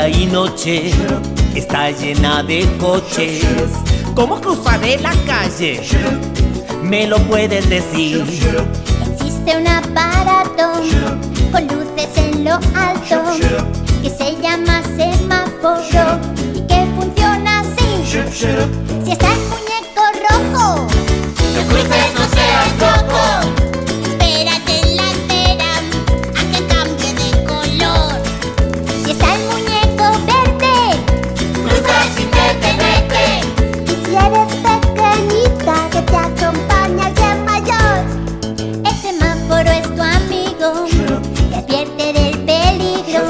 día y noche está llena de coches. ¿Cómo cruzaré la calle? ¿Me lo puedes decir? Existe un aparato con luces en lo alto que se llama semáforo y que funciona así. Si está el muñeco rojo, no cruces, no seas loco. espérate en la acera a que cambie de color. Si está el muñeco verde, Cruza sin detenerte. y si eres pequeñita que te acompaña alguien mayor, el semáforo es tu amigo, te advierte del peligro,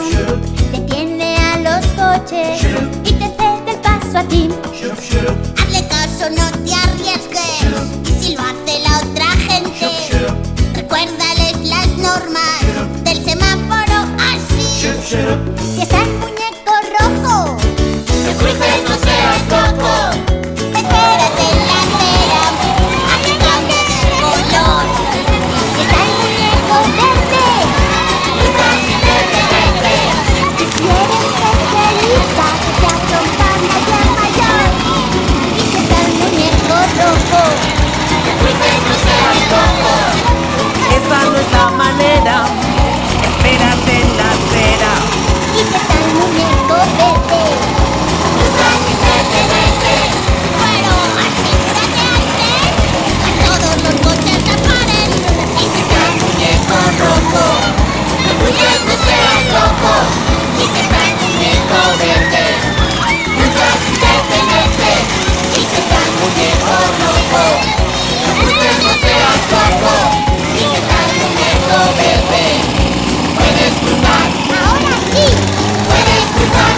detiene a los coches y te cede el paso a ti. Hazle caso, no te arriesgues, y si lo hace la otra gente, recuérdales las normas del semáforo así. Si está el muñeco rojo, No cruces, no seas loco. espérate en la acera a que cambie de color. Si está el muñeco verde, Cruza sin detenerte. y si eres pequeñita que te acompaña alguien mayor, y si está el muñeco rojo, No cruces, no seas loco. Esa no es la manera. Espérate en la acera. y si está el muñeco verde, Cruza sin detenerte. pero asegúrate antes a todos los coches que paren. Y si está el muñeco rojo, No cruces, no seas loco. y si está el muñeco verde, Cruza sin detenerte. y si está el muñeco rojo, No cruces, no seas loco. y si está el muñeco verde, Puedes cruzar, ahora sí. puedes cruzar.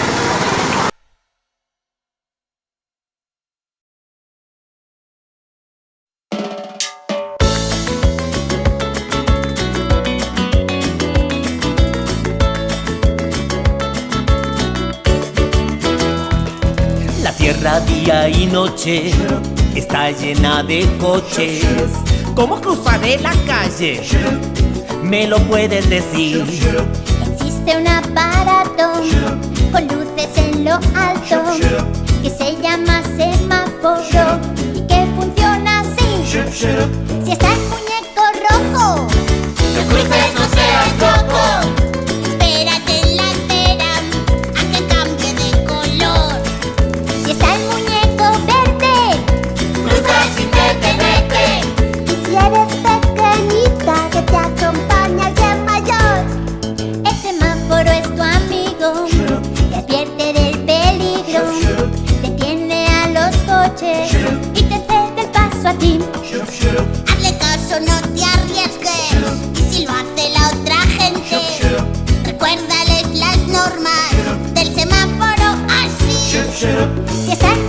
La tierra día y noche está llena de coches. ¿Cómo cruzaré la calle? ¿Me lo puedes decir? Existe un aparato con luces en lo alto que se llama semáforo y que funciona así. Si está el muñeco rojo, No cruces, no seas loco. espérate en la acera a que cambie de color. Si está el muñeco verde, Cruza sin detenerte. y si eres pequeñita que te acompaña alguien mayor, el semáforo es tu amigo, te advierte del peligro, detiene a los coches y te cede el paso a ti. Hazle caso, no te arriesgues, y si lo hace la otra gente, recuérdales las normas del semáforo así. Si está el